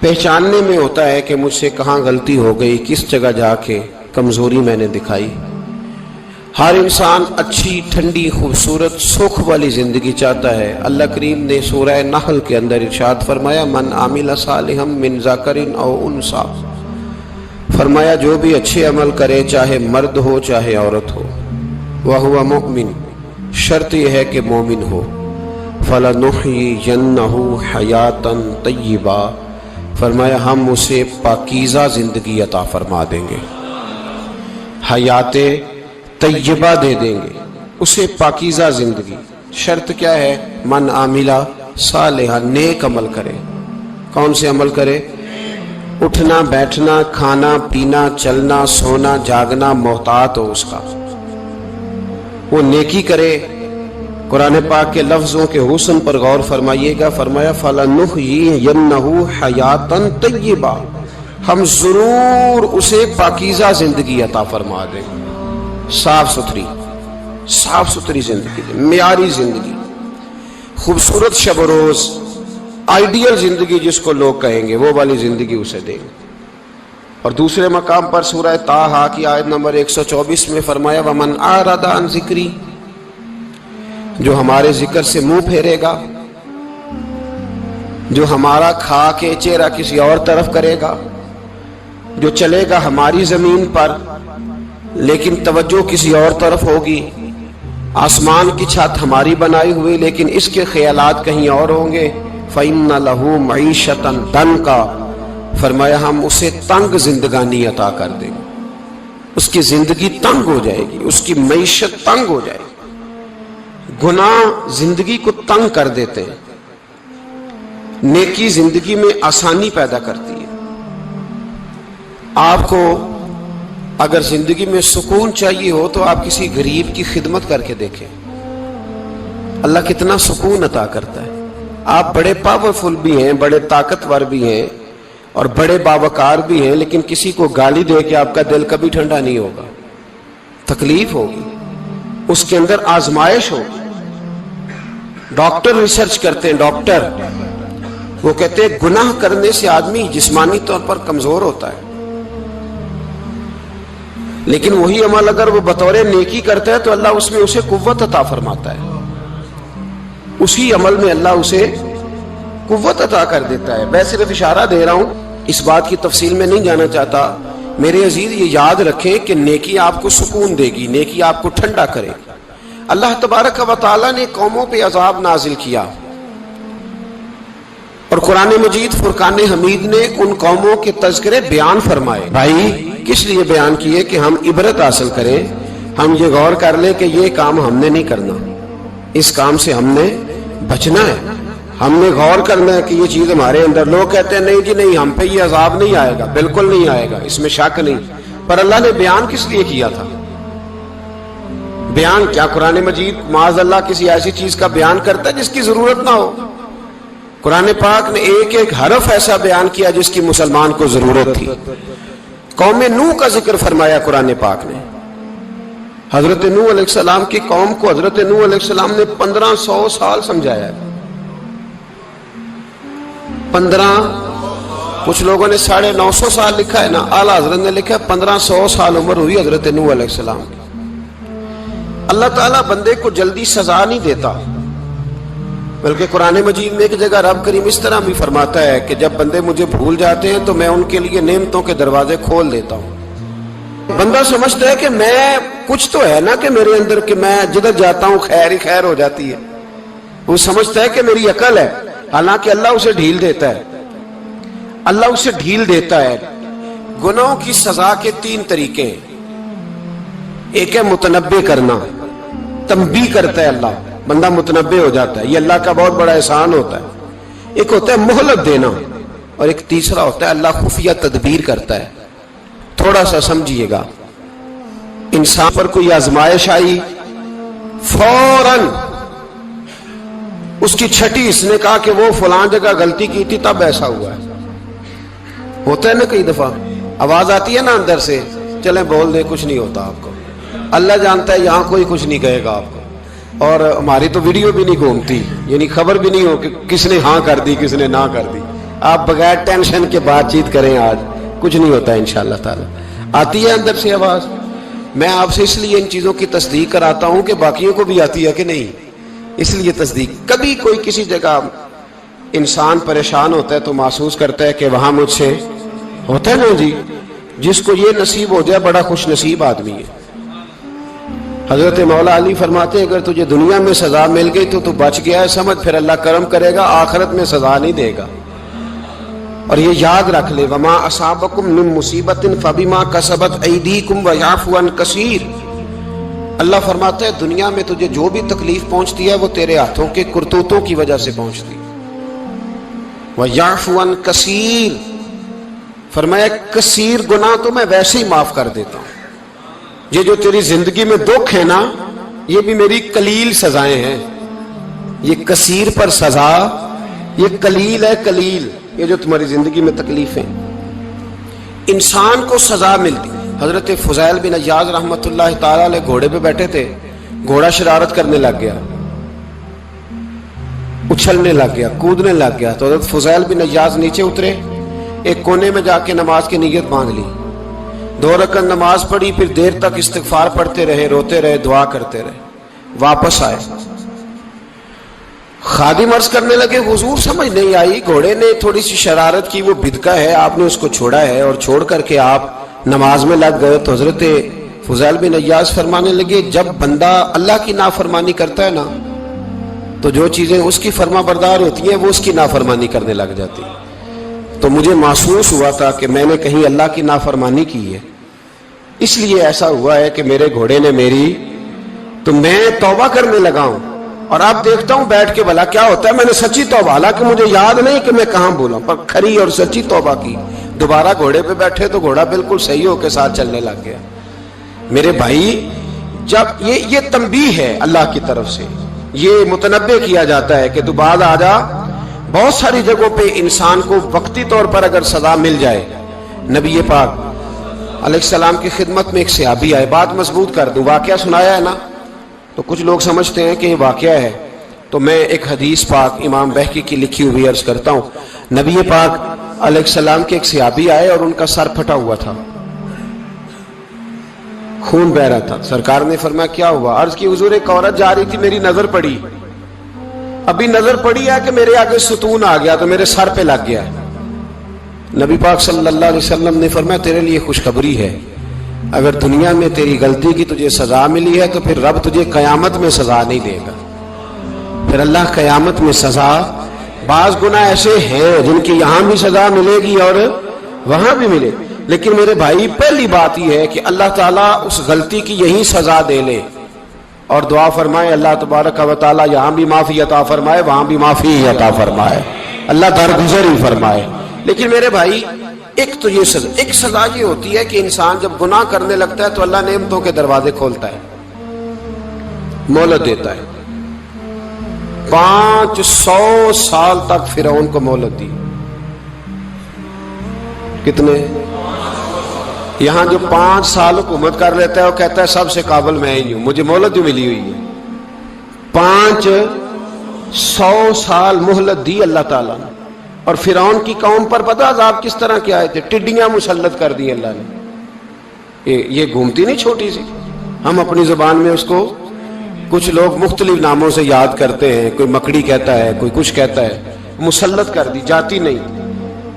پہچاننے میں ہوتا ہے کہ مجھ سے کہاں غلطی ہو گئی، کس جگہ جا کے کمزوری میں نے دکھائی۔ ہر انسان اچھی، ٹھنڈی، خوبصورت، سکھ والی زندگی چاہتا ہے۔ اللہ کریم نے سورہ نحل کے اندر ارشاد فرمایا، من عامل صالحا من ذکر او انثی، فرمایا جو بھی اچھے عمل کرے، چاہے مرد ہو چاہے عورت ہو، وہو مؤمن، شرط یہ ہے کہ مومن ہو، فَلَنُحْيِيَنَّهُ حَيَاةً طَيِّبَةً، فرمایا ہم اسے پاکیزہ زندگی عطا فرما دیں گے، حیات طیبہ دے دیں گے اسے، پاکیزہ زندگی۔ شرط کیا ہے؟ من عاملہ صالحا، نیک عمل کرے۔ کون سے عمل کرے؟ اٹھنا بیٹھنا، کھانا پینا، چلنا سونا جاگنا محتاط ہو اس کا، وہ نیکی کرے۔ قرآن پاک کے لفظوں کے حسن پر غور فرمائیے گا، فرمایا فَلَنُحْيِيَنَّهُ حَيَاةً طَيِّبَةً، ہم ضرور اسے پاکیزہ زندگی عطا فرما دیں گے، صاف ستھری زندگی، معیاری زندگی، خوبصورت شب و روز، آئیڈیل زندگی جس کو لوگ کہیں گے، وہ والی زندگی اسے دیں گے۔ اور دوسرے مقام پر سورہ طٰہٰ کی آیت نمبر 124 میں فرمایا وَمَنْ أَعْرَضَ عَنْ ذِكْرِی، جو ہمارے ذکر سے منہ پھیرے گا، جو ہمارا کھا کے چہرہ کسی اور طرف کرے گا، جو چلے گا ہماری زمین پر لیکن توجہ کسی اور طرف ہوگی، آسمان کی چھت ہماری بنائی ہوئی لیکن اس کے خیالات کہیں اور ہوں گے، فَإِنَّ لَهُ مَعِيشَةً ضَنْكًا، فرمایا ہم اسے تنگ زندگانی عطا کر دیں گے، اس کی زندگی تنگ ہو جائے گی، اس کی معیشت تنگ ہو جائے گی۔ گناہ زندگی کو تنگ کر دیتے ہیں، نیکی زندگی میں آسانی پیدا کرتی ہے۔ آپ کو اگر زندگی میں سکون چاہیے ہو تو آپ کسی غریب کی خدمت کر کے دیکھیں، اللہ کتنا سکون عطا کرتا ہے۔ آپ بڑے پاورفل بھی ہیں، بڑے طاقتور بھی ہیں اور بڑے باوقار بھی ہیں، لیکن کسی کو گالی دے کے آپ کا دل کبھی ٹھنڈا نہیں ہوگا، تکلیف ہوگی، اس کے اندر آزمائش ہوگی۔ ڈاکٹر ریسرچ کرتے ہیں، ڈاکٹر وہ کہتے ہیں گناہ کرنے سے آدمی جسمانی طور پر کمزور ہوتا ہے، لیکن وہی عمل اگر وہ بطور نیکی کرتا ہے تو اللہ اس میں اسے قوت عطا فرماتا ہے، اسی عمل میں اللہ اسے قوت عطا کر دیتا ہے۔ میں صرف اشارہ دے رہا ہوں، اس بات کی تفصیل میں نہیں جانا چاہتا۔ میرے عزیز یہ یاد رکھیں کہ نیکی آپ کو سکون دے گی، نیکی آپ کو ٹھنڈا کرے گی۔ اللہ تبارک و تعالیٰ نے قوموں پہ عذاب نازل کیا اور قرآن مجید فرقان حمید نے ان قوموں کے تذکرے بیان فرمائے۔ بھائی کس لیے بیان کیے؟ کہ ہم عبرت حاصل کریں، ہم یہ غور کر لیں کہ یہ کام ہم نے نہیں کرنا، اس کام سے ہم نے بچنا ہے، ہم نے غور کرنا ہے کہ یہ چیز ہمارے اندر۔ لوگ کہتے ہیں نہیں جی نہیں، ہم پہ یہ عذاب نہیں آئے گا، بالکل نہیں آئے گا، اس میں شک نہیں۔ پر اللہ نے بیان کس لیے کیا تھا؟ بیان کیا قرآن مجید معاذ اللہ کسی ایسی چیز کا بیان کرتا ہے جس کی ضرورت نہ ہو؟ قرآن پاک نے ایک ایک حرف ایسا بیان کیا جس کی مسلمان کو ضرورت تھی۔ قوم نوح کا ذکر فرمایا قرآن پاک نے، حضرت نوح علیہ السلام کی قوم کو حضرت نوح علیہ السلام نے 1500 سال سمجھایا ہے۔ 15، کچھ لوگوں نے 950 سال لکھا ہے نا، اعلیٰ حضرت نے لکھا ہے 1500 سال عمر ہوئی حضرت نوح علیہ السلام کی۔ اللہ تعالیٰ بندے کو جلدی سزا نہیں دیتا، بلکہ قرآن مجید میں ایک جگہ رب کریم اس طرح بھی فرماتا ہے کہ جب بندے مجھے بھول جاتے ہیں تو میں ان کے لیے نعمتوں کے دروازے کھول دیتا ہوں۔ بندہ سمجھتا ہے کہ میں کچھ تو ہے نا کہ میرے اندر کہ میں جدھر جاتا ہوں خیر ہی خیر ہو جاتی ہے، وہ سمجھتا ہے کہ میری عقل ہے، حالانکہ اللہ اسے ڈھیل دیتا ہے، اللہ اسے ڈھیل دیتا ہے۔ گناہوں کی سزا کے 3 طریقے ہیں۔ ایک ہے متنبع کرنا، تنبیہ کرتا ہے اللہ، بندہ متنبع ہو جاتا ہے، یہ اللہ کا بہت بڑا احسان ہوتا ہے۔ ایک ہوتا ہے مہلت دینا، اور ایک تیسرا ہوتا ہے اللہ خفیہ تدبیر کرتا ہے۔ تھوڑا سا سمجھیے گا، انسان پر کوئی آزمائش آئی، فوراً اس کی چھٹی اس نے کہا کہ وہ فلاں جگہ غلطی کی تھی تب ایسا ہوا ہے۔ ہوتا ہے نا کئی دفعہ آواز آتی ہے نا اندر سے، چلیں بول دیں کچھ نہیں ہوتا آپ کو، اللہ جانتا ہے یہاں کوئی کچھ نہیں کہے گا آپ کو، اور ہماری تو ویڈیو بھی نہیں گھومتی، یعنی خبر بھی نہیں ہو کہ کس نے ہاں کر دی کس نے نہ کر دی، آپ بغیر ٹینشن کے بات چیت کریں، آج کچھ نہیں ہوتا ہے انشاءاللہ تعالی۔ آتی ہے اندر سے آواز؟ میں آپ سے اس لیے ان چیزوں کی تصدیق کراتا ہوں کہ باقیوں کو بھی آتی ہے کہ نہیں، اس لیے تصدیق۔ کبھی کوئی کسی جگہ انسان پریشان ہوتا ہے تو محسوس کرتا ہے کہ وہاں مجھ سے ہوتا ہے نا جی، جس کو یہ نصیب ہو جائے بڑا خوش نصیب آدمی ہے۔ حضرت مولا علی فرماتے ہیں اگر تجھے دنیا میں سزا مل گئی تو بچ گیا ہے، سمجھ پھر اللہ کرم کرے گا، آخرت میں سزا نہیں دے گا۔ اور یہ یاد رکھ لے، وما اصابکم من مصیبت فبما کسبت ایدیکم ویعفو عن کثیر۔ اللہ فرماتا ہے دنیا میں تجھے جو بھی تکلیف پہنچتی ہے وہ تیرے ہاتھوں کے کرتوتوں کی وجہ سے پہنچتی ہے۔ ویعفو عن کثیر، فرمایا کثیر گناہ تو میں ویسے ہی معاف کر دیتا ہوں۔ یہ جو تیری زندگی میں دکھ ہے نا، یہ بھی میری قلیل سزائیں ہیں۔ یہ کثیر پر سزا، یہ قلیل ہے، قلیل یہ جو تمہاری زندگی میں تکلیف ہیں۔ انسان کو سزا ملتی۔ حضرت فضیل بن عیاض رحمۃ اللہ تعالی علیہ گھوڑے پہ بیٹھے تھے، گھوڑا شرارت کرنے لگ گیا، اچھلنے لگ گیا، کودنے لگ گیا، تو حضرت فضیل بن عیاض نیچے اترے، ایک کونے میں جا کے نماز کی نیت مانگ لی، 2 رکعت نماز پڑھی، پھر دیر تک استغفار پڑھتے رہے، روتے رہے، دعا کرتے رہے، واپس آئے۔ خادم عرض کرنے لگے حضور سمجھ نہیں آئی، گھوڑے نے تھوڑی سی شرارت کی، وہ بدکا ہے، آپ نے اس کو چھوڑا ہے اور چھوڑ کر کے آپ نماز میں لگ گئے۔ تو حضرت فضیل بن عیاض فرمانے لگے جب بندہ اللہ کی نافرمانی کرتا ہے نا تو جو چیزیں اس کی فرما بردار ہوتی ہیں وہ اس کی نافرمانی کرنے لگ جاتی۔ تو مجھے محسوس ہوا تھا کہ میں نے کہیں اللہ کی نافرمانی کی ہے، اس لیے ایسا ہوا ہے کہ میرے گھوڑے نے میری، تو میں توبہ کرنے لگا ہوں، اور اب دیکھتا ہوں بیٹھ کے بھلا کیا ہوتا ہے۔ میں نے سچی توبہ، حالانکہ مجھے یاد نہیں کہ میں کہاں بولا، پر کھری اور سچی توبہ کی۔ دوبارہ گھوڑے پہ بیٹھے تو گھوڑا بالکل صحیح ہو کے ساتھ چلنے لگ گیا۔ میرے بھائی، جب یہ تنبیہ ہے اللہ کی طرف سے، یہ متنبہ کیا جاتا ہے کہ تو بعد آ جا۔ بہت ساری جگہوں پہ انسان کو وقتی طور پر اگر سزا مل جائے، نبی پاک علیہ السلام کی خدمت میں ایک صحابی آئے، بات مضبوط کر دوں، واقعہ سنایا ہے نا تو کچھ لوگ سمجھتے ہیں کہ یہ واقعہ ہے، تو میں ایک حدیث پاک امام بہقی کی لکھی ہوئی عرض کرتا ہوں۔ نبی پاک علیہ السلام کے ایک صحابی آئے اور ان کا سر پھٹا ہوا تھا، خون بہ رہا تھا۔ سرکار نے فرمایا کیا ہوا؟ عرض کی حضور ایک عورت جا رہی تھی، میری نظر پڑی، ابھی نظر پڑی ہے کہ میرے آگے ستون آ گیا تو میرے سر پہ لگ گیا۔ نبی پاک صلی اللہ علیہ وسلم نے فرمایا تیرے لیے خوشخبری ہے، اگر دنیا میں تیری غلطی کی تجھے سزا ملی ہے تو پھر رب تجھے قیامت میں سزا نہیں دے گا، پھر اللہ قیامت میں سزا۔ بعض گناہ ایسے ہیں جن کی یہاں بھی سزا ملے گی اور وہاں بھی ملے، لیکن میرے بھائی پہلی بات یہ ہے کہ اللہ تعالیٰ اس غلطی کی یہی سزا دے لے، اور دعا فرمائے اللہ تبارک و تعالیٰ یہاں بھی معافی عطا فرمائے، وہاں بھی معافی عطا فرمائے، اللہ درگزر ہی فرمائے۔ لیکن میرے بھائی ایک تو یہ سزا، ایک سزا یہ ہوتی ہے کہ انسان جب گناہ کرنے لگتا ہے تو اللہ نعمتوں کے دروازے کھولتا ہے، مہلت دیتا ہے۔ 500 سال تک فرعون کو مہلت دی۔ کتنے؟ یہاں جو 5 سال حکومت کر لیتا ہے وہ کہتا ہے سب سے قابل میں ہی ہوں، مجھے مہلت جو ملی ہوئی ہے۔ 500 سال مہلت دی اللہ تعالیٰ نے، اور فرعون کی قوم پر پتہ عذاب کس طرح کے آئے تھے؟ ٹڈیاں مسلط کر دی اللہ نے۔ یہ گھومتی نہیں چھوٹی سی، ہم اپنی زبان میں اس کو کچھ لوگ مختلف ناموں سے یاد کرتے ہیں، کوئی مکڑی کہتا ہے، کوئی کچھ کہتا ہے، مسلط کر دی، جاتی نہیں۔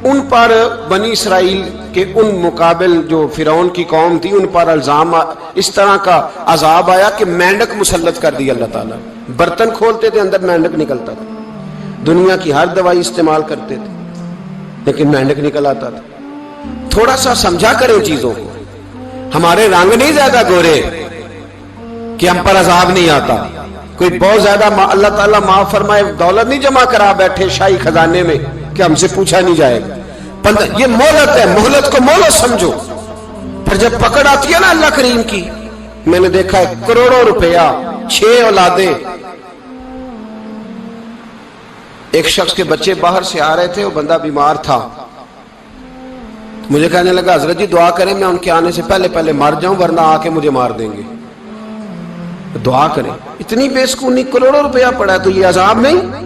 ان پر بنی اسرائیل کے ان مقابل جو فرعون کی قوم تھی ان پر الزام اس طرح کا عذاب آیا کہ مینڈک مسلط کر دی اللہ تعالیٰ۔ برتن کھولتے تھے اندر مینڈک نکلتا تھا، دنیا کی ہر دوائی استعمال کرتے تھے لیکن مینڈک نکل آتا تھا۔ تھوڑا سا سمجھا کریں چیزوں کو، ہمارے رنگ نہیں زیادہ گورے کہ ہم پر عذاب نہیں آتا۔ کوئی بہت زیادہ اللہ تعالیٰ معاف فرمائے دولت نہیں جمع کرا بیٹھے شاہی خزانے میں کہ ہم سے پوچھا نہیں جائے گا۔ یہ مہلت ہے، مہلت کو مہلت سمجھو۔ پھر جب پکڑ آتی ہے نا اللہ کریم کی، میں نے دیکھا ہے کروڑوں روپیہ، 6 اولادیں۔ ایک شخص کے بچے باہر سے آ رہے تھے، وہ بندہ بیمار تھا، مجھے کہنے لگا حضرت جی دعا کریں میں ان کے آنے سے پہلے مر جاؤں ورنہ آ کے مجھے مار دیں گے، دعا کریں۔ اتنی بے سکونی، کروڑوں روپیہ پڑا ہے تو یہ عذاب نہیں؟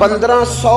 1500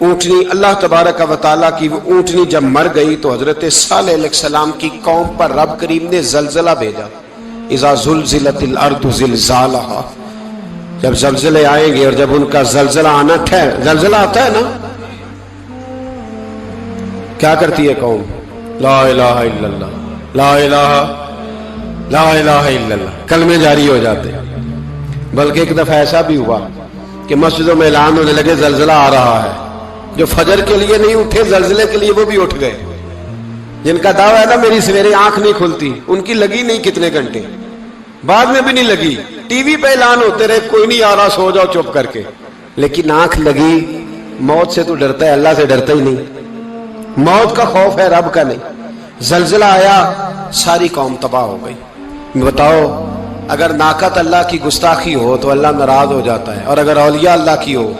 اونٹنی اللہ تبارک و تعالیٰ کی وہ اونٹنی جب مر گئی تو حضرت صالح علیہ السلام کی قوم پر رب کریم نے زلزلہ بھیجا. اذا زلزلت الارض زلزالہا، جب زلزلے آئیں گے اور جب ان کا زلزلہ آنا زلزلہ آتا ہے نا، کیا کرتی ہے قوم؟ لا الہ الا اللہ، لا الہ الا اللہ، کلمے جاری ہو جاتے. بلکہ ایک دفعہ ایسا بھی ہوا کہ مسجدوں میں اعلان ہونے لگے زلزلہ آ رہا ہے. جو فجر کے لیے نہیں اٹھے زلزلے کے لیے وہ بھی اٹھ گئے. جن کا دعویٰ ہے نا میری سویرے آنکھ نہیں کھلتی، ان کی لگی نہیں کتنے گھنٹے، بعد میں بھی نہیں لگی. ٹی وی پہ اعلان ہوتے رہے کوئی نہیں آ رہا، سو جاؤ چپ کر کے. لیکن آنکھ لگی. موت سے تو ڈرتا ہے، اللہ سے ڈرتا ہی نہیں. موت کا خوف ہے، رب کا نہیں. زلزلہ آیا، ساری قوم تباہ ہو گئی. بتاؤ اگر ناقت اللہ کی گستاخی ہو تو اللہ ناراض ہو جاتا ہے، اور اگر اولیاء اللہ کی ہو،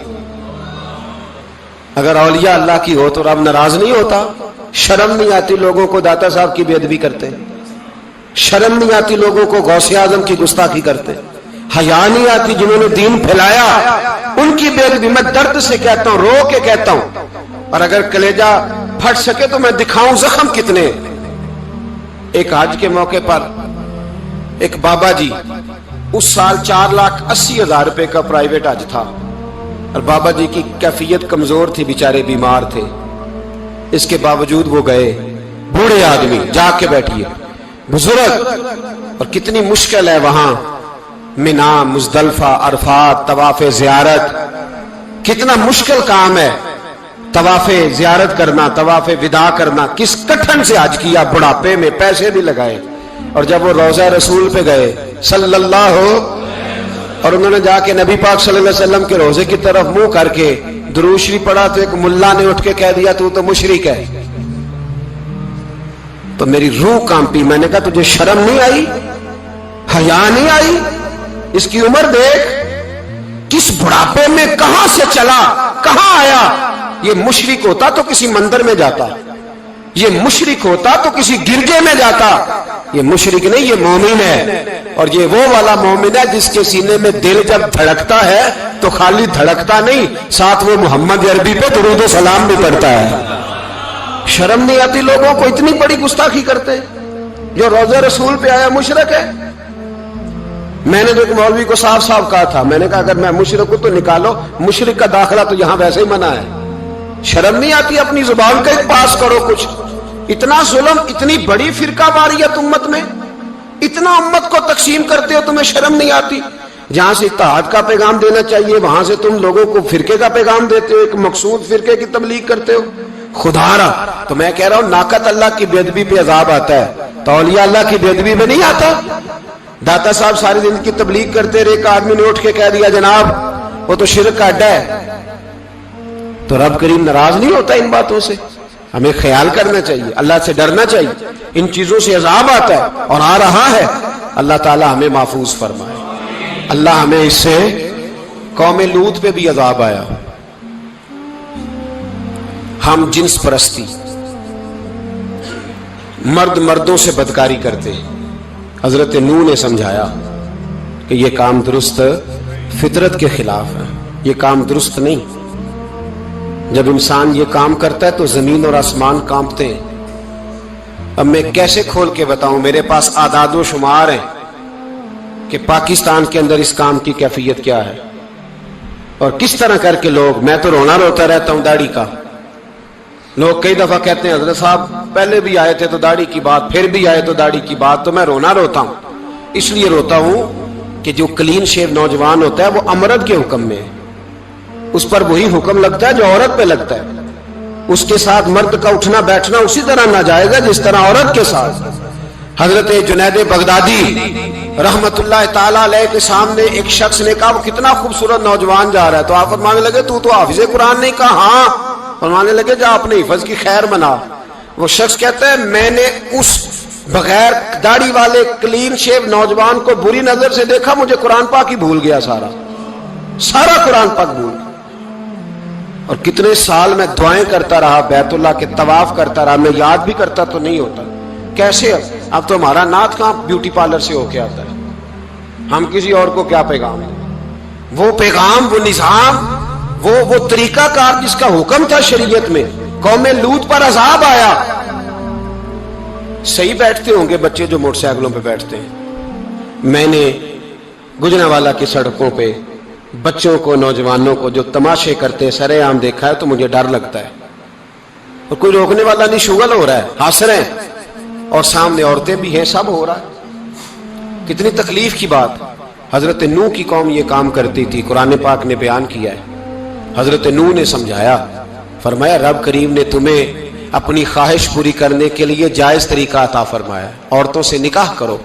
اگر اولیاء اللہ کی ہو تو رب ناراض نہیں ہوتا. شرم نہیں آتی لوگوں کو داتا صاحب کی بے ادبی کرتے، شرم نہیں آتی لوگوں کو غوث اعظم کی گستاخی کرتے، حیا نہیں آتی جنہوں نے دین پھیلایا ان کی بے ادبی. میں درد سے کہتا ہوں، رو کے کہتا ہوں، اور اگر کلیجہ پھٹ سکے تو میں دکھاؤں زخم کتنے. ایک حج کے موقع پر ایک بابا جی، اس سال 4,80,000 روپے کا پرائیویٹ حج تھا، اور بابا جی کی کیفیت کمزور تھی، بیچارے بیمار تھے. اس کے باوجود وہ گئے. بوڑھے آدمی، جا کے بیٹھیے، بزرگ، اور کتنی مشکل ہے وہاں منا، مزدلفہ، عرفات، طواف زیارت. کتنا مشکل کام ہے طواف زیارت کرنا، طواف وداع کرنا. کس کٹھن سے حج کیا، بڑھاپے میں پیسے بھی لگائے. اور جب وہ روضہ رسول پہ گئے صلی اللہ، اور انہوں نے جا کے نبی پاک صلی اللہ علیہ وسلم کے روضے کی طرف منہ کر کے درود شریف پڑھا تو ایک ملا نے اٹھ کے کہہ دیا تو مشرک ہے. تو میری روح کانپی. میں نے کہا تجھے شرم نہیں آئی، حیا نہیں آئی؟ اس کی عمر دیکھ، کس بڑھاپے میں کہاں سے چلا، کہاں آیا. یہ مشرک ہوتا تو کسی مندر میں جاتا، یہ مشرک ہوتا تو کسی گرجے میں جاتا. یہ مشرک نہیں، یہ مومن ہے. اور یہ وہ والا مومن ہے جس کے سینے میں دل جب دھڑکتا ہے تو خالی دھڑکتا نہیں، ساتھ وہ محمد عربی پہ درود و سلام بھی پڑھتا ہے. شرم نہیں آتی لوگوں کو؟ اتنی بڑی گستاخی کرتے. جو روضہ رسول پہ آیا مشرک ہے. میں نے تو ایک مولوی کو صاف صاف کہا تھا، میں نے کہا اگر میں مشرک ہوں تو نکالو، مشرک کا داخلہ تو یہاں ویسے ہی منع ہے. شرم نہیں آتی؟ اپنی زبان کا ایک پاس کرو کچھ. اتنا ظلم، اتنی بڑی فرقہ واریت امت میں، اتنا امت کو تقسیم کرتے ہو، تمہیں شرم نہیں آتی؟ جہاں سے اتحاد کا پیغام دینا چاہیے وہاں سے تم لوگوں کو فرقے کا پیغام دیتے ہو، ایک مقصود فرقے کی تبلیغ کرتے ہو. خدا را، تو میں کہہ رہا ہوں ناقت اللہ کی بے ادبی پہ عذاب آتا ہے تو اولیاء اللہ کی بے ادبی پہ نہیں آتا. داتا صاحب ساری دن کی تبلیغ کرتے رہے، ایک آدمی نے اٹھ کے کہہ دیا جناب وہ تو شرک کا اڈا ہے، تو رب کریم ناراض نہیں ہوتا ان باتوں سے؟ ہمیں خیال کرنا چاہیے، اللہ سے ڈرنا چاہیے. ان چیزوں سے عذاب آتا ہے اور آ رہا ہے. اللہ تعالی ہمیں محفوظ فرمائے. اللہ ہمیں اس سے، قوم لوط پہ بھی عذاب آیا. ہم جنس پرستی، مرد مردوں سے بدکاری کرتے. حضرت نوح نے سمجھایا کہ یہ کام درست فطرت کے خلاف ہے، یہ کام درست نہیں. جب انسان یہ کام کرتا ہے تو زمین اور آسمان کانپتے ہیں. اب میں کیسے کھول کے بتاؤں؟ میرے پاس اعداد و شمار ہیں کہ پاکستان کے اندر اس کام کی کیفیت کیا ہے اور کس طرح کر کے لوگ، میں تو رونا روتا رہتا ہوں داڑھی کا. لوگ کئی دفعہ کہتے ہیں حضرت صاحب پہلے بھی آئے تھے تو داڑھی کی بات، پھر بھی آئے تو داڑھی کی بات. تو میں رونا روتا ہوں، اس لیے روتا ہوں کہ جو کلین شیو نوجوان ہوتا ہے وہ امرد کے حکم میں ہے، اس پر وہی حکم لگتا ہے جو عورت پہ لگتا ہے. اس کے ساتھ مرد کا اٹھنا بیٹھنا اسی طرح ناجائز ہے جس طرح عورت کے ساتھ. حضرت جنید بغدادی رحمت اللہ تعالی علیہ کے سامنے ایک شخص نے کہا وہ کتنا خوبصورت نوجوان جا رہا ہے، تو آپ فرمانے لگے تو حافظ قرآن نہیں؟ کہا ہاں. فرمانے لگے جا اپنے حفظ کی خیر منا. وہ شخص کہتا ہے میں نے اس بغیر داڑھی والے کلین شیو نوجوان کو بری نظر سے دیکھا، مجھے قرآن پاک ہی بھول گیا، سارا قرآن پاک بھول گیا. اور کتنے سال میں دعائیں کرتا رہا، بیت اللہ کے طواف کرتا رہا، میں یاد بھی کرتا تو نہیں ہوتا. کیسے؟ اب تو ہمارا نعت کہاں بیوٹی پارلر سے ہو کے آتا ہے. ہم کسی اور کو کیا پیغام دیں؟ وہ پیغام، وہ نظام، وہ طریقہ کار جس کا حکم تھا شریعت میں. قوم لوط پر عذاب آیا. صحیح بیٹھتے ہوں گے بچے جو موٹر سائیکلوں پہ بیٹھتے ہیں. میں نے گجرانوالہ کی سڑکوں پہ بچوں کو نوجوانوں کو جو تماشے کرتے سرے عام دیکھا ہے تو مجھے ڈر لگتا ہے. اور کوئی روکنے والا نہیں, شغل ہو رہا ہے, ہنس رہے ہیں, اور سامنے عورتیں بھی ہیں, سب ہو رہا ہے. کتنی تکلیف کی بات. حضرت نوح کی قوم یہ کام کرتی تھی, قرآن پاک نے بیان کیا ہے. حضرت نوح نے سمجھایا, فرمایا رب کریم نے تمہیں اپنی خواہش پوری کرنے کے لیے جائز طریقہ عطا فرمایا, عورتوں سے نکاح کرو,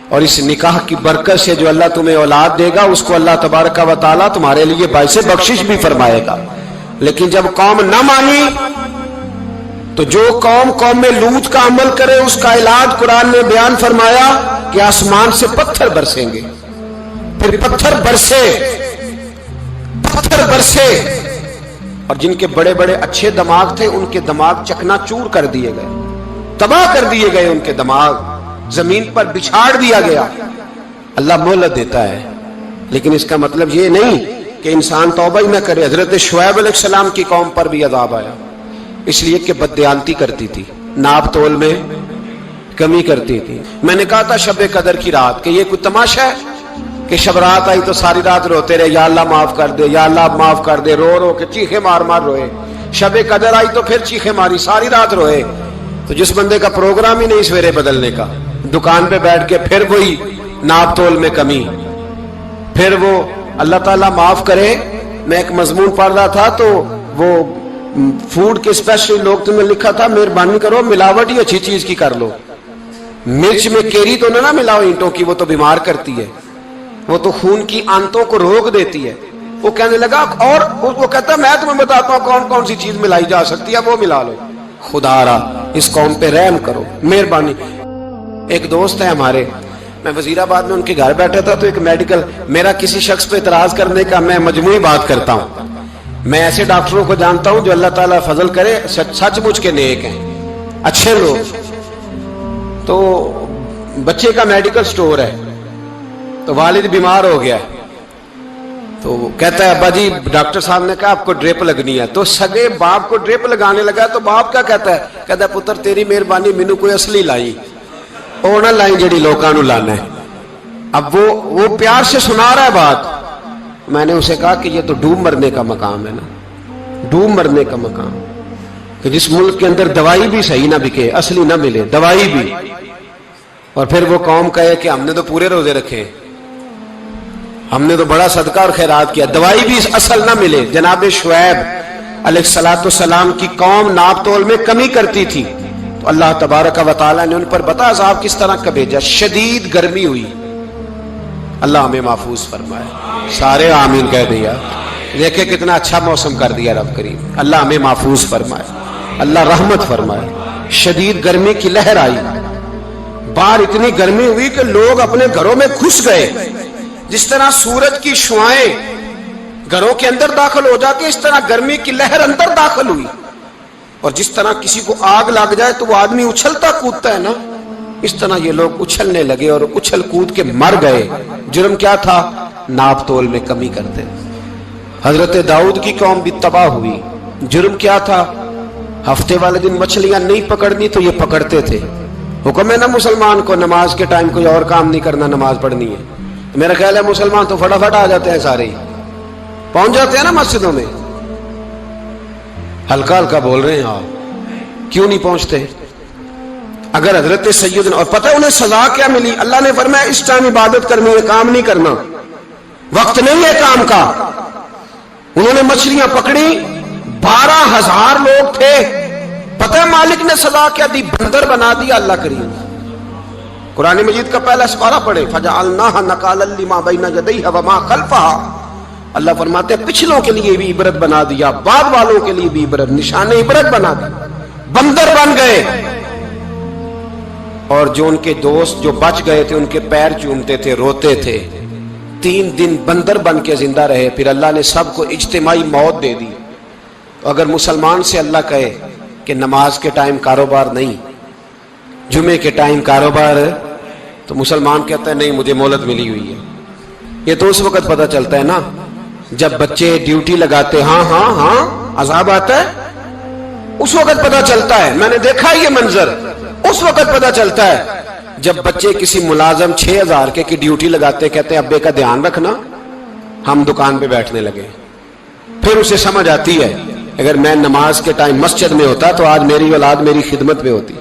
اور اس نکاح کی برکت سے جو اللہ تمہیں اولاد دے گا اس کو اللہ تبارک و تعالیٰ تمہارے لیے باعث بخشش بھی فرمائے گا. لیکن جب قوم نہ مانی تو جو قوم میں لوط کا عمل کرے اس کا علاج قرآن نے بیان فرمایا کہ آسمان سے پتھر برسیں گے. پھر پتھر برسے, اور جن کے بڑے بڑے اچھے دماغ تھے ان کے دماغ چکنا چور کر دیے گئے, تباہ کر دیے گئے, ان کے دماغ زمین پر بچھاڑ دیا گیا. اللہ مہلت دیتا ہے, لیکن اس کا مطلب یہ نہیں کہ انسان توبہ ہی نہ کرے. حضرت شعیب علیہ السلام کی قوم پر بھی عذاب آیا, اس لیے کہ بددیانتی کرتی تھی, ناپ تول میں کمی کرتی تھی. میں نے کہا تھا شب قدر کی رات کہ یہ کوئی تماشا ہے کہ شب رات آئی تو ساری رات روتے رہے, یا اللہ معاف کر دے, یا اللہ معاف کر دے, رو رو کے چیخے مار مار روئے. شب قدر آئی تو پھر چیخے ماری, ساری رات روئے. تو جس بندے کا پروگرام ہی نہیں سویرے بدلنے کا, دکان پہ بیٹھ کے پھر وہی ناپ تول میں کمی, پھر وہ اللہ تعالیٰ معاف کرے. میں ایک مضمون پڑھ رہا تھا تو وہ فوڈ کے اسپیشل لوگ تمہیں لکھا تھا مہربانی کرو ملاوٹ ہی اچھی چیز کی کر لو, مرچ میں کیری تو نہ ملاؤ اینٹوں کی, وہ تو بیمار کرتی ہے, وہ تو خون کی آنتوں کو روک دیتی ہے. وہ کہنے لگا, اور وہ کہتا میں تمہیں بتاتا ہوں کون کون سی چیز ملائی جا سکتی ہے, وہ ملا لو. خدا را اس قوم پہ رحم کرو, مہربانی. ایک دوست ہے ہمارے, میں وزیر آباد میں ان کے گھر بیٹھا تھا تو ایک میڈیکل, میرا کسی شخص پہ اعتراض کرنے کا میں مجموعی بات کرتا ہوں. میں ایسے ڈاکٹروں کو جانتا ہوں جو اللہ تعالیٰ فضل کرے سچ مچ کے نیک ہیں, اچھے لوگ. تو بچے کا میڈیکل سٹور ہے, تو والد بیمار ہو گیا, تو کہتا ہے ابا جی ڈاکٹر صاحب نے کہا آپ کو ڈریپ لگنی ہے. تو سگے باپ کو ڈریپ لگانے لگا تو باپ کیا کہتا ہے پتر تیری مہربانی, مینو کوئی اصلی لائی, وہ نہ لائی جڑی لوکاں نو لانا ہے. اب وہ پیار سے سنا رہا ہے بات. میں نے اسے کہا کہ یہ تو ڈوب مرنے کا مقام ہے نا, ڈوب مرنے کا مقام, کہ جس ملک کے اندر دوائی بھی صحیح نہ بکے, اصلی نہ ملے دوائی بھی, اور پھر وہ قوم کہے کہ ہم نے تو پورے روزے رکھے, ہم نے تو بڑا صدقہ اور خیرات کیا, دوائی بھی اصل نہ ملے. جناب شعیب علیہ السلام کی قوم ناپ تول میں کمی کرتی تھی, تو اللہ تبارک و تعالیٰ نے ان پر بتا عذاب کس طرح کا بھیجا. شدید گرمی ہوئی, اللہ ہمیں محفوظ فرمائے. سارے آمین کہہ دیا. دیکھیں کتنا اچھا موسم کر دیا رب کریم, اللہ ہمیں محفوظ فرمائے, اللہ رحمت فرمائے. شدید گرمی کی لہر آئی, باہر اتنی گرمی ہوئی کہ لوگ اپنے گھروں میں گھس گئے. جس طرح سورج کی شعائیں گھروں کے اندر داخل ہو جاتی ہے, اس طرح گرمی کی لہر اندر داخل ہوئی. اور جس طرح کسی کو آگ لگ جائے تو وہ آدمی اچھلتا کودتا ہے نا, اس طرح یہ لوگ اچھلنے لگے اور اچھل کود کے مر گئے. جرم کیا تھا؟ ناپ تول میں کمی کرتے. حضرت داؤد کی قوم بھی تباہ ہوئی. جرم کیا تھا؟ ہفتے والے دن مچھلیاں نہیں پکڑنی تو یہ پکڑتے تھے. حکم ہے نا مسلمان کو نماز کے ٹائم کوئی اور کام نہیں کرنا, نماز پڑھنی ہے. میرا خیال ہے مسلمان تو فٹافٹ آ جاتے ہیں, سارے پہنچ جاتے ہیں نا مسجدوں میں. ہلکا ہلکا بول رہے ہیں آپ, کیوں نہیں پہنچتے؟ اگر حضرت سیدنا, اور پتہ انہیں سزا کیا ملی؟ اللہ نے فرمایا اس ٹائم عبادت کرنی ہے, کام نہیں کرنا, وقت نہیں ہے کام کا. انہوں نے مچھلیاں پکڑی, 12,000 لوگ تھے. پتہ ہے مالک نے سزا کیا دی؟ بندر بنا دیا. اللہ کریم قرآن مجید کا پہلا سپارہ پڑھے, فَجَعَلْنَاهَا نَكَالًا لِمَا بَيْنَ يَدَيْهَا وَمَا خَلْفَهَا. اللہ فرماتے ہیں پچھلوں کے لیے بھی عبرت بنا دیا, بعد والوں کے لیے بھی عبرت, نشان عبرت بنا دیا. بندر بن گئے, اور جو ان کے دوست جو بچ گئے تھے ان کے پیر چومتے تھے, روتے تھے. 3 دن بندر بن کے زندہ رہے. پھر اللہ نے سب کو اجتماعی موت دے دی. اگر مسلمان سے اللہ کہے کہ نماز کے ٹائم کاروبار نہیں, جمعے کے ٹائم کاروبار, تو مسلمان کہتا ہے نہیں مجھے مہلت ملی ہوئی ہے. یہ تو اس وقت پتہ چلتا ہے نا جب بچے ڈیوٹی لگاتے ہاں ہاں ہاں عذاب آتا ہے، اس وقت پتا چلتا ہے، میں نے دیکھا یہ منظر، اس وقت پتا چلتا ہے جب بچے کسی ملازم 6000 کی ڈیوٹی لگاتے، کہتے ہیں ابے کا دھیان رکھنا، ہم دکان پہ بیٹھنے لگے. پھر اسے سمجھ آتی ہے اگر میں نماز کے ٹائم مسجد میں ہوتا تو آج میری اولاد میری خدمت میں ہوتی.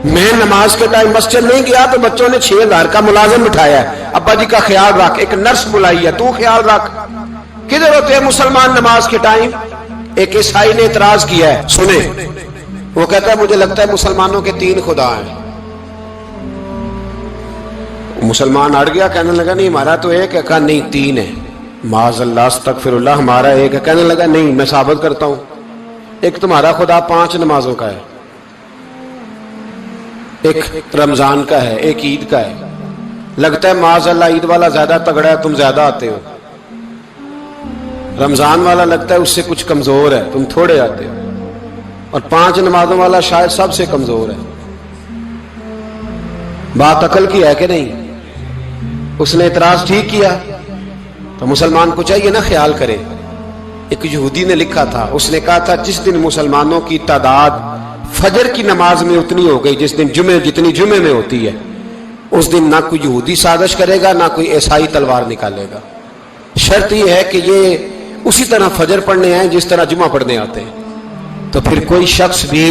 میں نماز کے ٹائم مسجد نہیں گیا تو بچوں نے 6000 کا ملازم بٹھایا ہے، ابا جی کا خیال رکھ، ایک نرس بلائی ہے تو خیال رکھ. کدھر ہوتے ہیں مسلمان نماز کے ٹائم؟ ایک عیسائی نے اعتراض کیا ہے، سنیں، وہ کہتا ہے مجھے لگتا ہے مسلمانوں کے 3 خدا ہیں. مسلمان اڑ گیا، کہنے لگا نہیں ہمارا تو ایک ہے. کہا نہیں 3 ہے. معاذ اللہ استغفر اللہ، ہمارا ایک ہے. کہنے لگا نہیں میں ثابت کرتا ہوں، ایک تمہارا خدا 5 نمازوں کا ہے، ایک رمضان کا ہے، ایک عید کا ہے. لگتا ہے معاذ اللہ عید والا زیادہ تگڑا ہے، تم زیادہ آتے ہو. رمضان والا لگتا ہے اس سے کچھ کمزور ہے، تم تھوڑے آتے ہو. اور 5 نمازوں والا شاید سب سے کمزور ہے. بات عقل کی ہے کہ نہیں؟ اس نے اعتراض ٹھیک کیا. تو مسلمان کو چاہیے نا خیال کرے. ایک یہودی نے لکھا تھا، اس نے کہا تھا جس دن مسلمانوں کی تعداد فجر کی نماز میں اتنی ہو گئی جس دن جتنی جمعے میں ہوتی ہے، اس دن نہ کوئی یہودی سازش کرے گا نہ کوئی عیسائی تلوار نکالے گا. شرط یہ ہے کہ یہ اسی طرح فجر پڑھنے ہیں جس طرح جمعہ پڑھنے آتے ہیں. تو پھر کوئی شخص بھی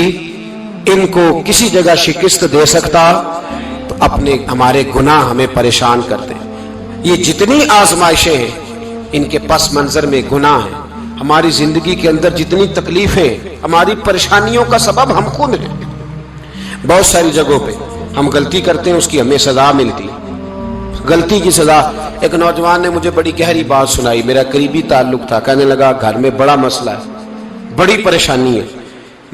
ان کو کسی جگہ شکست دے سکتا تو ہمارے گناہ ہمیں پریشان کرتے ہیں. یہ جتنی آزمائشیں ہیں ان کے پس منظر میں گناہ ہیں. ہماری زندگی کے اندر جتنی تکلیفیں، ہماری پریشانیوں کا سبب ہم خود ہیں. بہت ساری جگہوں پہ ہم غلطی کرتے ہیں، اس کی ہمیں سزا ملتی ہے. غلطی کی سزا. ایک نوجوان نے مجھے بڑی گہری بات سنائی، میرا قریبی تعلق تھا. کہنے لگا گھر میں بڑا مسئلہ ہے، بڑی پریشانی ہے،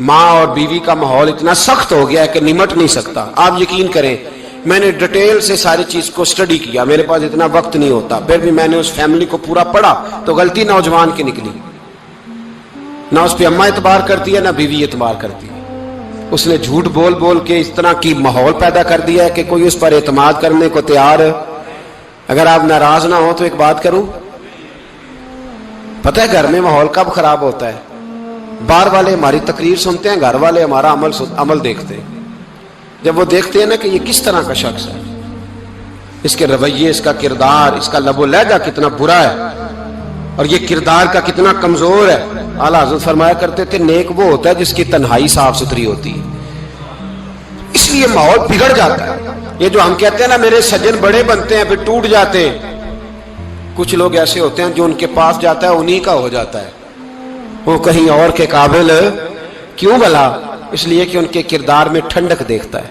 ماں اور بیوی کا ماحول اتنا سخت ہو گیا ہے کہ نمٹ نہیں سکتا. آپ یقین کریں میں نے ڈیٹیل سے ساری چیز کو سٹڈی کیا، میرے پاس اتنا وقت نہیں ہوتا، پھر بھی میں نے اس فیملی کو پورا پڑھا تو غلطی نوجوان کی نکلی. نہ اس پہ اماں اعتبار کرتی ہے نہ بیوی اعتبار کرتی ہے. اس نے جھوٹ بول بول کے اس طرح کی ماحول پیدا کر دیا ہے کہ کوئی اس پر اعتماد کرنے کو تیار ہے. اگر آپ ناراض نہ ہو تو ایک بات کروں، پتہ ہے گھر میں ماحول کب خراب ہوتا ہے؟ باہر والے ہماری تقریر سنتے ہیں، گھر والے ہمارا عمل دیکھتے ہیں. جب وہ دیکھتے ہیں نا کہ یہ کس طرح کا شخص ہے، اس کے رویے، اس کا کردار، اس کا لب و لہجہ کتنا برا ہے اور یہ کردار کا کتنا کمزور ہے. اعلیٰ حضرت فرمایا کرتے تھے نیک وہ ہوتا ہے جس کی تنہائی صاف ستھری ہوتی ہے. اس لیے ماحول بگڑ جاتا ہے. یہ جو ہم کہتے ہیں نا میرے سجن بڑے بنتے ہیں پھر ٹوٹ جاتے ہیں، کچھ لوگ ایسے ہوتے ہیں جو ان کے پاس جاتا ہے انہی کا ہو جاتا ہے. وہ کہیں اور کے قابل کیوں بھلا؟ اس لیے کہ ان کے کردار میں ٹھنڈک دیکھتا ہے،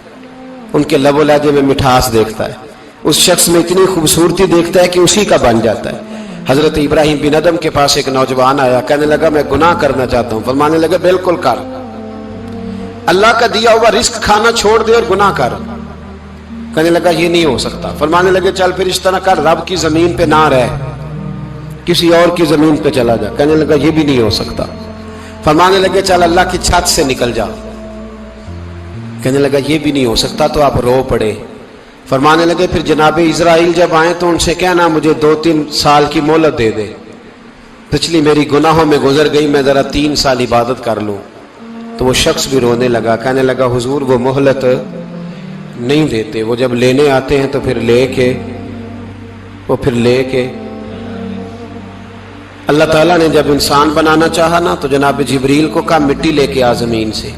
ان کے لب و لہجے میں مٹھاس دیکھتا ہے، اس شخص میں اتنی خوبصورتی دیکھتا ہے کہ اسی کا بن جاتا ہے. حضرت ابراہیم بن ادم کے پاس ایک نوجوان آیا، کہنے لگا میں گناہ کرنا چاہتا ہوں. فرمانے لگا بالکل کر، اللہ کا دیا ہوا رزق کھانا چھوڑ دے اور گناہ کر. کہنے لگا یہ نہیں ہو سکتا. فرمانے لگے چل پھر اس طرح کر، رب کی زمین پہ نہ رہ، کسی اور کی زمین پہ چلا جا. کہنے لگا یہ بھی نہیں ہو سکتا. فرمانے لگے چل اللہ کی چھت سے نکل جا. کہنے لگا یہ بھی نہیں ہو سکتا. تو آپ رو پڑے. فرمانے لگے پھر جناب اسرائیل جب آئیں تو ان سے کہنا مجھے 2-3 سال کی مہلت دے دے، پچھلی میری گناہوں میں گزر گئی، میں ذرا 3 سال عبادت کر لوں. تو وہ شخص بھی رونے لگا، کہنے لگا حضور وہ مہلت نہیں دیتے، وہ جب لینے آتے ہیں تو پھر لے کے اللہ تعالیٰ نے جب انسان بنانا چاہا نا تو جناب جبریل کو کہا مٹی لے کے آ زمین سے.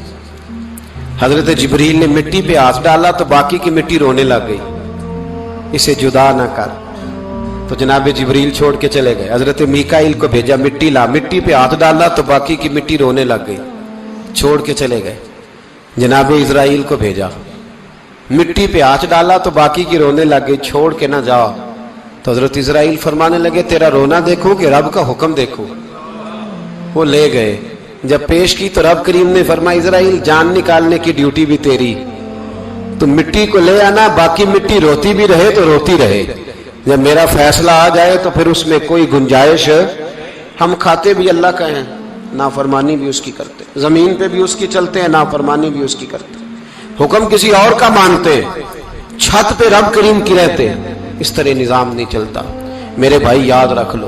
حضرت جبریل نے مٹی پہ ہاتھ ڈالا تو باقی کی مٹی رونے لگ گئی، اسے جدا نہ کر. تو جناب جبریل چھوڑ کے چلے گئے. حضرت میکائیل کو بھیجا مٹی لا، مٹی پہ ہاتھ ڈالا تو باقی کی مٹی رونے لگ گئی، چھوڑ کے چلے گئے. جناب اسرائیل کو بھیجا، مٹی پہ ہاتھ ڈالا تو باقی کی رونے لگ گئی، چھوڑ کے نہ جاؤ. تو حضرت اسرائیل فرمانے لگے تیرا رونا دیکھو کہ رب کا حکم دیکھو. وہ لے گئے. جب پیش کی تو رب کریم نے فرمایا اسرائیل جان نکالنے کی ڈیوٹی بھی تیری، تو مٹی کو لے آنا، باقی مٹی روتی بھی رہے تو روتی رہے. جب میرا فیصلہ آ جائے تو پھر اس میں کوئی گنجائش، ہم کھاتے بھی اللہ کا ہیں، نافرمانی بھی اس کی کرتے، زمین پہ بھی اس کی چلتے ہیں، نافرمانی بھی اس کی کرتے، حکم کسی اور کا مانتے، چھت پہ رب کریم کی رہتے. اس طرح نظام نہیں چلتا. میرے بھائی یاد رکھ لو،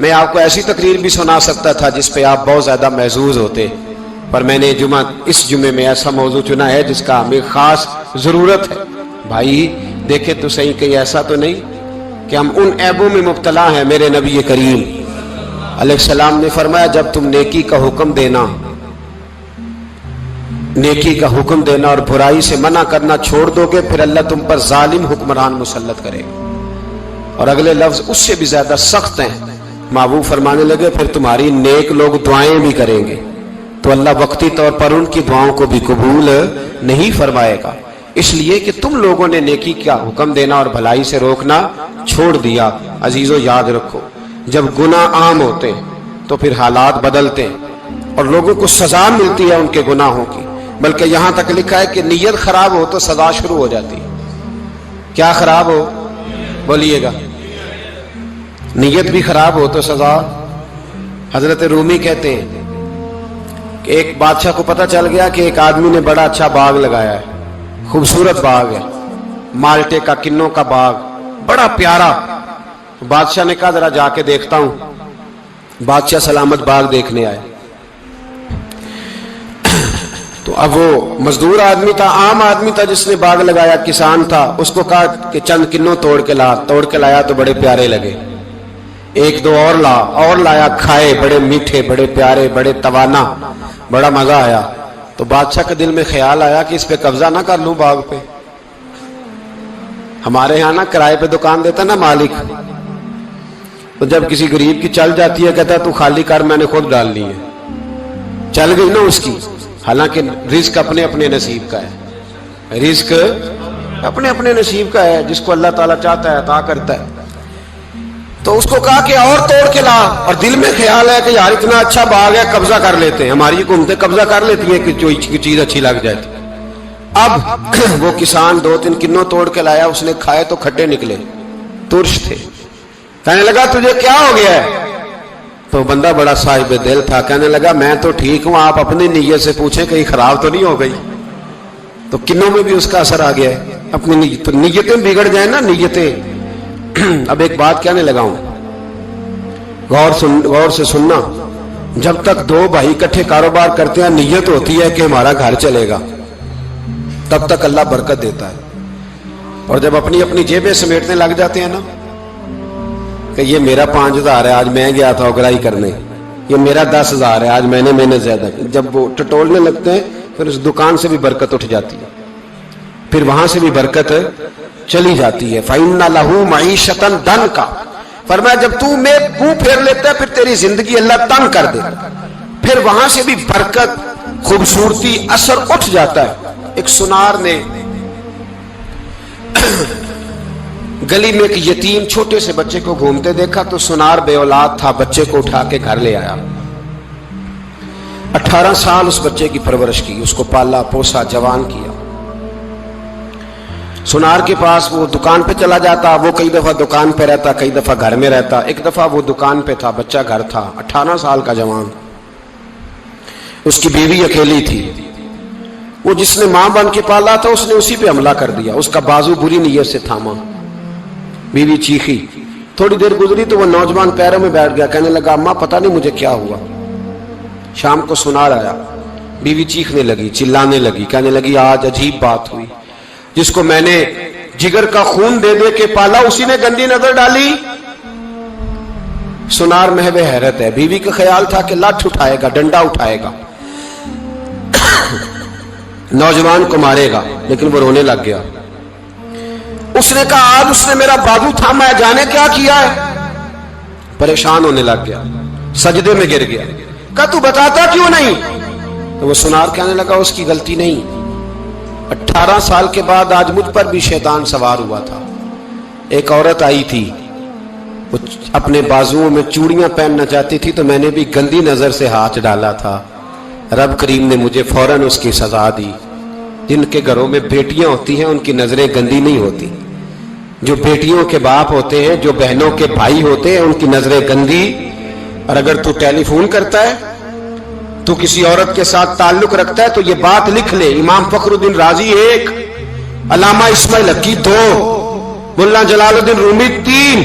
میں آپ کو ایسی تقریر بھی سنا سکتا تھا جس پہ آپ بہت زیادہ محظوظ ہوتے، پر میں نے اس جمعے میں ایسا موضوع چنا ہے جس کا ہمیں خاص ضرورت ہے۔ بھائی دیکھے تو صحیح، کہیں ایسا تو نہیں کہ ہم ان عیبوں میں مبتلا ہیں۔ میرے نبی کریم علیہ السلام نے فرمایا جب تم نیکی کا حکم دینا اور برائی سے منع کرنا چھوڑ دو گے، پھر اللہ تم پر ظالم حکمران مسلط کرے گا۔ اور اگلے لفظ اس سے بھی زیادہ سخت ہیں۔ محبوب فرمانے لگے پھر تمہاری نیک لوگ دعائیں بھی کریں گے تو اللہ وقتی طور پر ان کی دعاؤں کو بھی قبول نہیں فرمائے گا، اس لیے کہ تم لوگوں نے نیکی کا حکم دینا اور بھلائی سے روکنا چھوڑ دیا۔ عزیزو یاد رکھو، جب گناہ عام ہوتے تو پھر حالات بدلتے اور لوگوں کو سزا ملتی ہے ان کے گناہوں کی، بلکہ یہاں تک لکھا ہے کہ نیت خراب ہو تو سزا شروع ہو جاتی ہے۔ کیا خراب ہو؟ بولیے گا۔ نیت بھی خراب ہو تو سزا۔ حضرت رومی کہتے ہیں کہ ایک بادشاہ کو پتہ چل گیا کہ ایک آدمی نے بڑا اچھا باغ لگایا ہے، خوبصورت باغ ہے، مالٹے کا، کنوں کا باغ، بڑا پیارا۔ بادشاہ نے کہا ذرا جا کے دیکھتا ہوں۔ بادشاہ سلامت باغ دیکھنے آئے تو اب وہ مزدور آدمی تھا، عام آدمی تھا جس نے باغ لگایا، کسان تھا، اس کو کہا کہ چند کنوں توڑ کے لایا تو بڑے پیارے لگے۔ ایک دو اور لایا، کھائے، بڑے میٹھے، بڑے پیارے، بڑے توانا، بڑا مزہ آیا۔ تو بادشاہ کے دل میں خیال آیا کہ اس پہ قبضہ نہ کر لوں باغ پہ۔ ہمارے یہاں نا کرائے پہ دکان دیتا نا مالک، تو جب کسی غریب کی چل جاتی ہے کہتا ہے تو خالی کر، میں نے خود ڈال لی ہے، چل گئی نا اس کی۔ حالانکہ رزق اپنے اپنے نصیب کا ہے، رزق اپنے اپنے نصیب کا ہے، جس کو اللہ تعالیٰ چاہتا ہے عطا کرتا ہے۔ تو اس کو کہا کہ اور توڑ کے لا، اور دل میں خیال ہے کہ یار اتنا اچھا باغ ہے، قبضہ کر لیتے ہیں۔ ہماری حکومتیں قبضہ کر لیتی ہیں کہ جو چیز اچھی لگ جائے۔ اب وہ کسان 2-3 کنوں توڑ کے لایا، اس نے کھائے تو کھٹے نکلے، ترش تھے۔ کہنے لگا تجھے کیا ہو گیا ہے؟ تو بندہ بڑا صاحب دل تھا، کہنے لگا میں تو ٹھیک ہوں، آپ اپنی نیت سے پوچھیں کہیں خراب تو نہیں ہو گئی۔ تو کنوں میں بھی اس کا اثر آ گیا ہے، اپنی نیتیں بگڑ جائیں نا، نیتیں۔ اب ایک بات کہنے لگا ہوں، غور سے سننا۔ جب تک دو بھائی اکٹھے کاروبار کرتے ہیں، نیت ہوتی ہے کہ ہمارا گھر چلے گا، تب تک اللہ برکت دیتا ہے۔ اور جب اپنی اپنی جیبیں سمیٹنے لگ جاتے ہیں نا کہ یہ میرا 5000 ہے، آج میں گیا تھا اگرائی کرنے، یہ میرا 10,000 ہے، آج میں نے محنت زیادہ کی، جب وہ ٹٹولنے لگتے ہیں پھر اس دکان سے بھی برکت اٹھ جاتی ہے، پھر وہاں سے بھی برکت چلی جاتی ہے۔ فَإِنَّ لَهُ مَعِيشَةً ضَنْكَ، فرمایا جب تو میں منہ پھیر لیتا ہے پھر تیری زندگی اللہ تنگ کر دے، پھر وہاں سے بھی برکت، خوبصورتی، اثر اٹھ جاتا ہے۔ ایک سنار نے گلی میں ایک یتیم چھوٹے سے بچے کو گھومتے دیکھا تو سنار بے اولاد تھا، بچے کو اٹھا کے گھر لے آیا۔ 18 سال اس بچے کی پرورش کی، اس کو پالا پوسا، جوان کیا۔ سنار کے پاس وہ دکان پہ چلا جاتا، وہ کئی دفعہ دکان پہ رہتا، کئی دفعہ گھر میں رہتا۔ ایک دفعہ وہ دکان پہ تھا، بچہ گھر تھا، 18 سال کا جوان، اس کی بیوی اکیلی تھی۔ وہ جس نے ماں بن کے پالا تھا اس نے اسی پہ حملہ کر دیا، اس کا بازو بری نیت سے تھاما، بیوی چیخی۔ تھوڑی دیر گزری تو وہ نوجوان پیروں میں بیٹھ گیا، کہنے لگا اماں پتہ نہیں مجھے کیا ہوا۔ شام کو سنار آیا، بیوی چیخنے لگی، چلانے لگی، کہنے لگی آج عجیب بات ہوئی، جس کو میں نے جگر کا خون دے دے کے پالا اسی نے گندی نظر ڈالی۔ سنار محو حیرت ہے، بیوی کا خیال تھا کہ لٹھ اٹھائے گا، ڈنڈا اٹھائے گا، نوجوان کو مارے گا، لیکن وہ رونے لگ گیا۔ اس نے کہا آج اس نے میرا بازو تھاما ہے، جانے کیا کیا ہے؟ پریشان ہونے لگ گیا، سجدے میں گر گیا، کہا تو بتاتا کیوں نہیں؟ تو وہ سنار کہنے لگا اس کی غلطی نہیں، 18 سال کے بعد آج مجھ پر بھی شیطان سوار ہوا تھا۔ ایک عورت آئی تھی، وہ اپنے بازوؤں میں چوڑیاں پہننا چاہتی تھی تو میں نے بھی گندی نظر سے ہاتھ ڈالا تھا، رب کریم نے مجھے فوراً اس کی سزا دی۔ جن کے گھروں میں بیٹیاں ہوتی ہیں ان کی نظریں گندی نہیں ہوتی، جو بیٹیوں کے باپ ہوتے ہیں، جو بہنوں کے بھائی ہوتے ہیں، ان کی نظریں گندی۔ اور اگر تو ٹیلی فون کرتا ہے، تو کسی عورت کے ساتھ تعلق رکھتا ہے تو یہ بات لکھ لے، امام فخر الدین رازی 1، علامہ اسماعیل حقی 2، ملا جلال الدین رومی 3،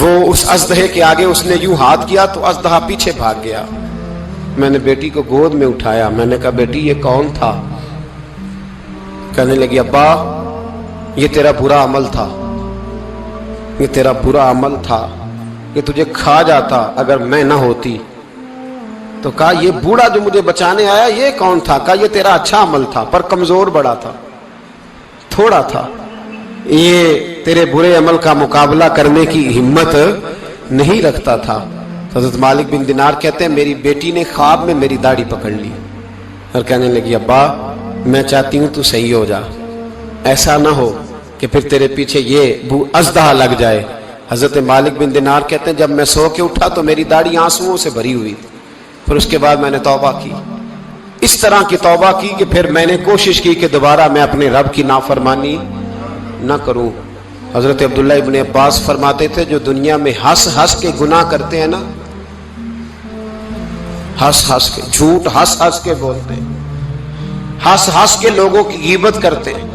وہ اس اژدہے کے آگے اس نے یوں ہاتھ کیا تو اژدہا پیچھے بھاگ گیا. میں نے بیٹی کو گود میں اٹھایا, میں نے کہا بیٹی یہ کون تھا؟ کہنے لگی ابا یہ تیرا برا عمل تھا, یہ تیرا برا عمل تھا, یہ تجھے کھا جاتا اگر میں نہ ہوتی. تو کہا یہ بوڑھا جو مجھے بچانے آیا یہ کون تھا؟ کہا یہ تیرا اچھا عمل تھا پر کمزور بڑا تھا, تھوڑا تھا, یہ تیرے برے عمل کا مقابلہ کرنے کی ہمت نہیں رکھتا تھا. حضرت مالک بن دینار کہتے ہیں میری بیٹی نے خواب میں میری داڑھی پکڑ لی اور کہنے لگی ابا میں چاہتی ہوں تو صحیح ہو جا, ایسا نہ ہو کہ پھر تیرے پیچھے یہ اژدہا لگ جائے. حضرت مالک بن دینار کہتے ہیں جب میں سو کے اٹھا تو میری داڑھی آنسوؤں سے بھری ہوئی تھی. پھر اس کے بعد میں نے توبہ کی, اس طرح کی توبہ کی کہ پھر میں نے کوشش کی کہ دوبارہ میں اپنے رب کی نافرمانی نہ کروں. حضرت عبداللہ ابن عباس فرماتے تھے جو دنیا میں ہنس ہنس کے گناہ کرتے ہیں نا, ہنس ہنس کے جھوٹ ہنس ہنس کے بولتے ہیں, ہنس ہنس کے لوگوں کی غیبت کرتے ہیں,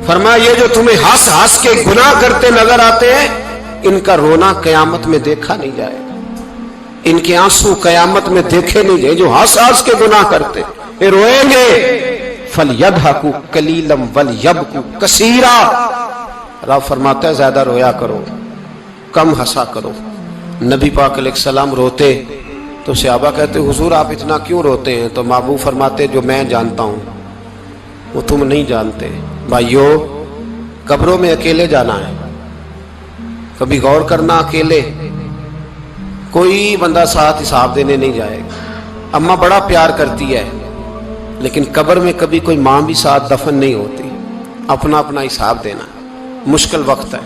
فرمایا یہ جو تمہیں ہنس ہنس کے گناہ کرتے نظر آتے ہیں ان کا رونا قیامت میں دیکھا نہیں جائے گا, ان کے آنسو قیامت میں دیکھے نہیں جائے. جو ہنس ہنس کے گناہ کرتے یہ روئیں گے. فَلْيَضْحَكُوا قَلِيلًا وَلْيَبْكُوا كَثِيرًا. رب فرماتا ہے زیادہ رویا کرو کم ہنسا کرو. نبی پاک علیہ السلام روتے تو صحابہ کہتے حضور آپ اتنا کیوں روتے ہیں؟ تو محبوب فرماتے جو میں جانتا ہوں وہ تم نہیں جانتے. بھائیو قبروں میں اکیلے جانا ہے, کبھی غور کرنا اکیلے, کوئی بندہ ساتھ حساب دینے نہیں جائے گا. اماں بڑا پیار کرتی ہے لیکن قبر میں کبھی کوئی ماں بھی ساتھ دفن نہیں ہوتی. اپنا اپنا حساب دینا, مشکل وقت ہے,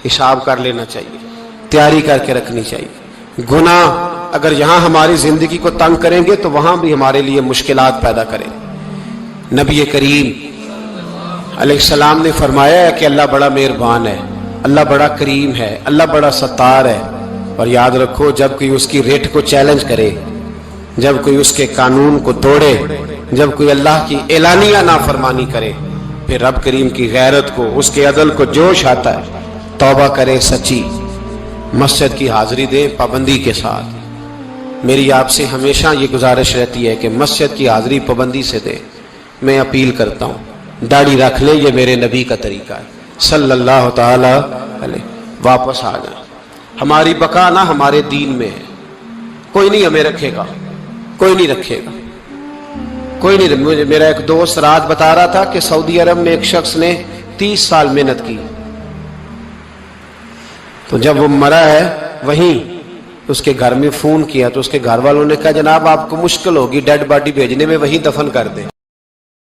حساب کر لینا چاہیے, تیاری کر کے رکھنی چاہیے. گناہ اگر یہاں ہماری زندگی کو تنگ کریں گے تو وہاں بھی ہمارے لیے مشکلات پیدا کریں. نبی کریم علیہ السلام نے فرمایا ہے کہ اللہ بڑا مہربان ہے, اللہ بڑا کریم ہے, اللہ بڑا ستار ہے. اور یاد رکھو جب کوئی اس کی ریٹ کو چیلنج کرے, جب کوئی اس کے قانون کو توڑے, جب کوئی اللہ کی اعلانیہ نافرمانی کرے, پھر رب کریم کی غیرت کو اس کے عدل کو جوش آتا ہے. توبہ کرے سچی, مسجد کی حاضری دیں پابندی کے ساتھ. میری آپ سے ہمیشہ یہ گزارش رہتی ہے کہ مسجد کی حاضری پابندی سے دیں. میں اپیل کرتا ہوں داڑھی رکھ لیں, یہ میرے نبی کا طریقہ ہے صلی اللہ تعالی علیہ. واپس آ جائیں. ہماری بقا نہ ہمارے دین میں ہے, کوئی نہیں ہمیں رکھے گا, کوئی نہیں رکھے گا, کوئی نہیں. میرا ایک دوست رات بتا رہا تھا کہ سعودی عرب میں ایک شخص نے 30 سال محنت کی, تو جب وہ مرا ہے وہیں اس کے گھر میں فون کیا تو اس کے گھر والوں نے کہا جناب آپ کو مشکل ہوگی ڈیڈ باڈی بھیجنے میں, وہیں دفن کر دیں.